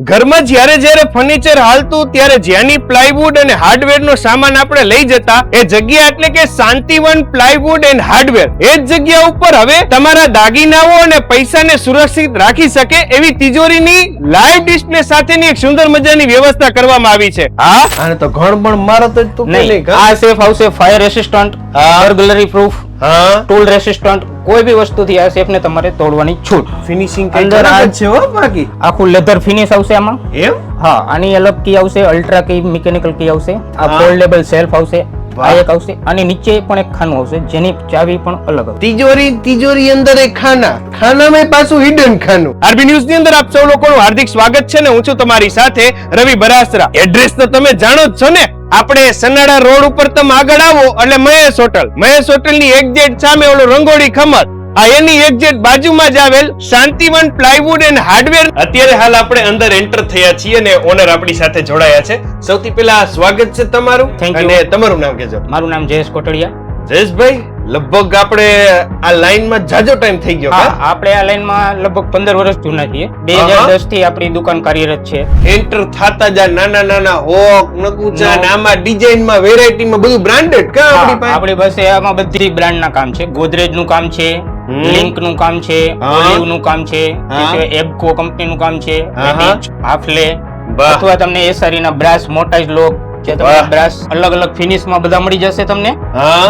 ઘરમાં જ્યારે ફર્નિચર હાલતું ત્યારે જ્યાંની પ્લાયવુડ અને હાર્ડવેર નો સામાન આપણે લઈ જતા એ જગ્યા એટલે કે શાંતિવન પ્લાયવુડ એન્ડ હાર્ડવેર. એ જ જગ્યા ઉપર હવે તમારા દાગીનાઓ અને પૈસાને સુરક્ષિત રાખી શકે એવી તિજોરીની લાઈવ ડિસ્પ્લે સાથેની એક સુંદર મજાની વ્યવસ્થા કરવામાં આવી છે. હા, આને તો ઘણ પણ મારો તો તું નહીં. આ સેફ આવશે fire resistant, burglary proof, tool resistant. કોઈ બી વસ્તુથી આ સેફ ને તમારે તોડવાની છૂટ. ફિનિશિંગ અંદર આ છે હો બાકી આખું લેધર ફિનિશ આવશે આમાં. એમ? હા, આની અલગ કી આવશે, અલ્ટ્રા કી, મિકેનિકલ કી આવશે. આ ફોલ્ડેબલ સેલ્ફ આવશે. આ એક આવશે. આની નીચે પણ એક ખાનું આવશે જેની ચાવી પણ અલગ આવશે. તિજોરી અંદર એક ખાનામાં પાછું હિડન ખાનું. આરબી ન્યૂઝ ની અંદર આપ સૌ લોકોનું હાર્દિક સ્વાગત છે ને હું છું તમારી સાથે રવિ બરાસરા. એડ્રેસ તો તમે જાણો જ છો ને, આપણે સનાડા રોડ ઉપર તમે આગળ આવો એટલે મહેશ હોટલ ની એક્ઝેક્ટ સામે ઓલો રંગોળી ખમર, આ એની એક્ઝેક્ટ બાજુમાં જ આવેલ શાંતિવન પ્લાયવુડ એન્ડ હાર્ડવેર. અત્યારે હાલ આપણે અંદર એન્ટર થયા છીએ અને ઓનર આપણી સાથે જોડાયા છે. સૌથી પહેલા સ્વાગત છે તમારું. Thank you. અને તમારું નામ કહેજો. મારું નામ જયેશ કોટડિયા. જયેશભાઈ, લગભગ આપણે આ લાઈનમાં જાજો ટાઈમ થઈ ગયો. હા, આપણે આ લાઈનમાં લગભગ 15 વર્ષ જૂના છીએ. 2010 થી આપણી દુકાન કાર્યરત છે. એન્ટર થતા જ નાના હોક નકુચા આમાં ડિઝાઇનમાં વેરાયટીમાં બધું બ્રાન્ડેડ કા આપણી પાસે. આપણી પાસે આમાં બધી બ્રાન્ડ ના કામ છે. ગોદરેજ નું કામ છે, લિંક નું કામ છે, ઓલિવ નું કામ છે, એબકો કંપની નું કામ છે, હાફલે અથવા તમને એસઆરી ના બ્રાસ મોટાઇઝ લોક જે તમને બ્રાસ અલગ અલગ ફિનિશ માં બધા મળી જશે તમને.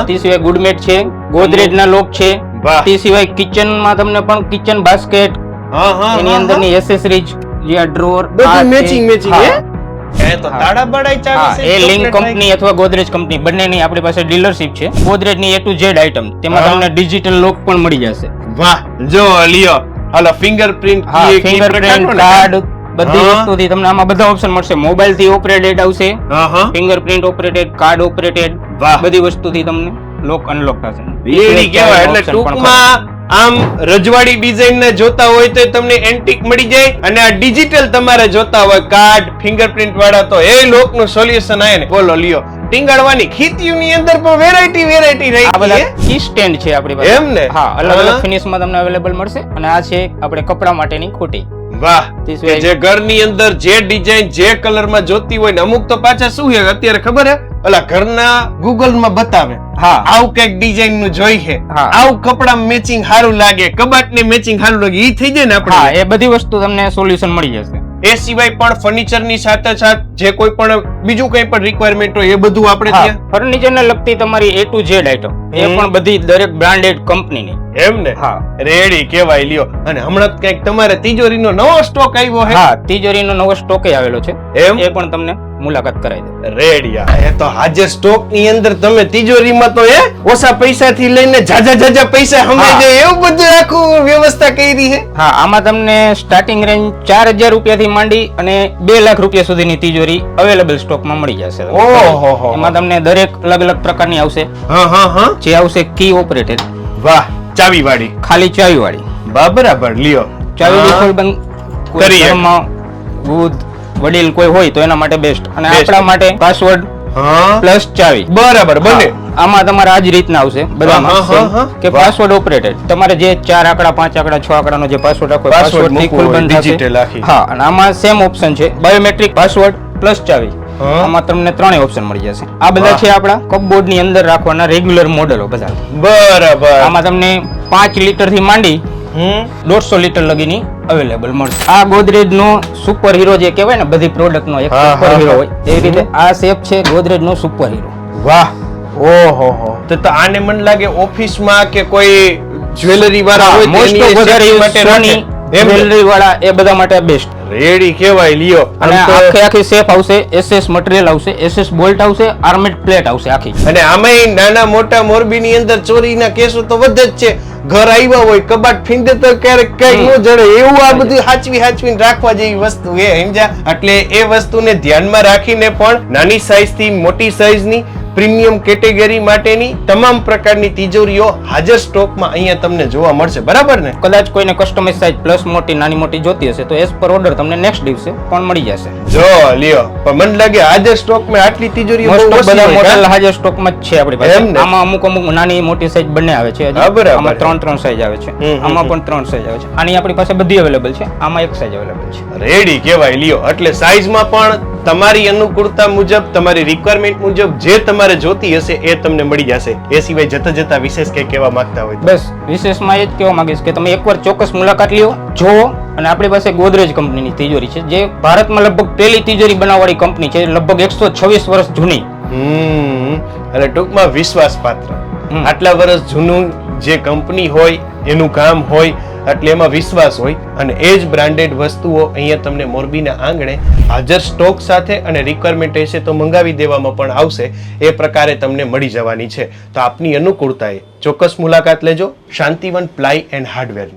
તે સિવાય ગુડમેટ છે, ગોદરેજ ના લોક છે. તે સિવાય કિચન માં તમને પણ કિચન બાસ્કેટ, એની અંદરની એસેસરીઝ, જે ડ્રોર, બધું મેચિંગ એ તો તાળા બાળાઈ ચાલે છે. એ લિંક કંપની અથવા ગોદરેજ કંપની બંનેની આપણી પાસે ડીલરશીપ છે. ગોદરેજ ની A to Z આઈટમ, તેમાં તમને ડિજિટલ લોક પણ મળી જશે. વાહ, જો લ્યો હાલો ફિંગરપ્રિન્ટ, ફિંગરપ્રિન્ટ, કાર્ડ, બધી વસ્તુથી તમને આમાં બધા ઓપ્શન મળશે. મોબાઈલ થી ઓપરેટેડ આવશે, ફિંગરપ્રિન્ટ ઓપરેટેડ, કાર્ડ ઓપરેટેડ, બધી વસ્તુથી તમને લોક અનલોક થશે. એડી કહેવાય. એટલે ટૂંકમાં આમ રજવાડી ડિઝાઇન ને જોતા હોય તો તમને એન્ટિક મળી જાય, અને આ ડિજિટલ તમારે જોતા હોય કાર્ડ ફિંગરપ્રિન્ટ વાળા તો એ લોક નું સોલ્યુશન આય ને. બોલો લ્યો, ટીંગાડવાની ખીતીઓની અંદર પણ વેરાયટી રહી આ બધા કી સ્ટેન્ડ છે આપણી પાસે. એમ ને? હા, અલગ અલગ ફિનિશ માં તમને અવેલેબલ મળશે. અને આ છે આપણે કપડા માટેની ખોટી. વાહ, જે ઘરની અંદર જે ડિઝાઇન જે કલર માં જોતી હોય ને, અમુક તો પાછા શું છે અત્યારે ખબર હે, ઓલા ઘરના ગૂગલ માં બતાવે આવું કઈક ડિઝાઇન નું જોઈ છે, આવું કપડા મેચિંગ સારું લાગે, કબાટ ને મેચિંગ સારું લાગે, ઈ થઈ જાય ને આપણે. હા, એ બધી વસ્તુ તમને સોલ્યુશન મળી જશે. એ સિવાય પણ ફર્નિચર ની સાથે જે કોઈ પણ બીજું કઈ પણ રિક્વાયરમેન્ટ હોય એ બધું આપણે ત્યાં. ફર્નિચર ને લગતી તમારી A to Z આઈટમ એ પણ બધી દરેક બ્રાન્ડેડ કંપનીની. એમ ને? હા, રેડી કેવાય લ્યો. અને હમણાં કઈક તમારે તિજોરીનો નવો સ્ટોક આવ્યો છે. હા, તિજોરીનો નવો સ્ટોક આવેલો છે. એમ? એ પણ તમને મુલાકાત કરાવી દે. રેડી. એ તો હાજર સ્ટોક ની અંદર તમે તિજોરીમાં તો ઓછા પૈસા થી લઈને જાજા પૈસા હમાઈ જાય એવું બધું આખું વ્યવસ્થા કરી છે. હા, આમાં તમને સ્ટાર્ટિંગ રેન્જ 4000 રૂપિયા થી માંડી અને 2 લાખ રૂપિયા સુધીની તિજોરી અવેલેબલ સ્ટોકમાં મળી જશે. ઓહો, એમાં તમને દરેક અલગ અલગ પ્રકારની આવશે. જે આવશે કી ઓપરેટેડ. વાહ, ચાવી વાળી, ખાલી ચાવી વાળી. બરાબર લ્યો. ચાવી ખોલ બંધ કરીએ. બુદ્ધ વડીલ કોઈ હોય તો એના માટે બેસ્ટ. અને આપણા માટે પાસવર્ડ પ્લસ ચાવી. બરાબર, બને. આમાં તમારે આ જ રીતના આવશે બધામાં કે પાસવર્ડ ઓપરેટેડ. તમારે જે 4 આંકડા 5 આંકડા 6 આંકડાનો જે પાસવર્ડ રાખો પાસવર્ડ થી ખોલ બંધ ડિજિટલ આખી. હા, અને આમાં સેમ ઓપ્શન છે બાયોમેટ્રિક, પાસવર્ડ પ્લસ ચાવી. આમાં તમને 3 ઓપ્શન મળી જશે. આ બધા છે આપણા કપબોર્ડ ની અંદર રાખવાના રેગ્યુલર મોડેલો બધા. બરાબર. આમાં તમને 5 લીટર થી માંડી 150 લીટર લગીની અવેલેબલ મળશે. આ ગોદરેજ નો સુપર હીરો જે કહેવાય ને, બધી પ્રોડક્ટ નો એક સુપર હીરો હોય એ રીતે આ શેપ છે ગોદરેજ નો સુપર હીરો. વાહ, ઓહો, તો આને મને લાગે ઓફિસ માં કે કોઈ જ્વેલરી વાળા હોય મોસ્ટ ઓફ વધારે સોની જ્વેલરી વાળા એ બધા માટે બેસ્ટ. રેડી કેવાય લ્યો. અને આખી સેફ આવશે, SS મટીરીયલ આવશે, SS બોલ્ટ આવશે, આર્મેડ પ્લેટ આવશે આખી. અને આમાંય નાના મોટા મોરબી ની અંદર ચોરીના કેસો તો વધે જ છે. ઘર આવ્યા હોય કબાટ ફીંદે તો ક્યારેક કઈ ન જડે એવું આ બધું હાચવીને રાખવા જેવી વસ્તુ એ સમજ્યા. એટલે એ વસ્તુને ધ્યાનમાં રાખીને પણ નાની સાઈઝ થી મોટી સાઈઝ ની પ્રીમિયમ કેટેગરી માટેની તમામ પ્રકારની તિજોરીઓ હાજર સ્ટોકમાં અહીંયા તમને જોવા મળશે, બરાબર ને? કદાચ કોઈને કસ્ટમાઇઝ સાઇઝ પ્લસ મોટી નાની મોટી જોતી હશે તો એઝ પર ઓર્ડર તમને નેક્સ્ટ દિવસે પણ મળી જશે. જો લ્યો, પણ મને લાગે હાજર સ્ટોકમાં આટલી તિજોરીઓ મોસ્ટ બહુ ઓફ ઓછી બધા હોય, મોડેલ હા? હાજર સ્ટોકમાં જ છે આપણી પાસે. એમ ને? આમાં અમુક નાની મોટી સાઇઝ બંને આવે છે હજી. હા, બરાબર. આમાં 3 સાઇઝ આવે છે, આમાં પણ 3 સાઇઝ આવે છે. આની આપણી પાસે બધી અવેલેબલ છે, આમાં એક સાઇઝ અવેલેબલ છે. રેડી કહેવાય લ્યો. એટલે સાઈઝમાં પણ તમારી અનુકૂળતા મુજબ, તમારી રિક્વાયરમેન્ટ મુજબ જે તમારે જોતી હશે એ તમને મળી જશે. એ સિવાય જતા વિશેષ કંઈ કહેવા માંગતા હોય તો? બસ વિશેષમાં એ જ કહેવા માંગીશ કે તમે એકવાર ચોક્કસ મુલાકાત લ્યો, જોવો. અને આપણી પાસે ગોદરેજ કંપનીની તિજોરી છે, જે ભારતમાં લગભગ પહેલી તિજોરી બનાવવાળી કંપની છે, લગભગ 126 વર્ષ જૂની. અને ટૂંકમાં વિશ્વાસપાત્ર. આટલા વર્ષ જૂનું જે કંપની હોય એનું કામ હોય એટલે એમાં વિશ્વાસ હોય, અને એ જ બ્રાન્ડેડ વસ્તુઓ અહીંયા તમને મોરબીના આંગણે હાજર સ્ટોક સાથે અને રિક્વાયરમેન્ટ હશે તો મંગાવી દેવામાં પણ આવશે, એ પ્રકારે તમને મળી જવાની છે. તો આપની અનુકૂળતાએ ચોક્કસ મુલાકાત લેજો શાંતિવન પ્લાય એન્ડ હાર્ડવેર.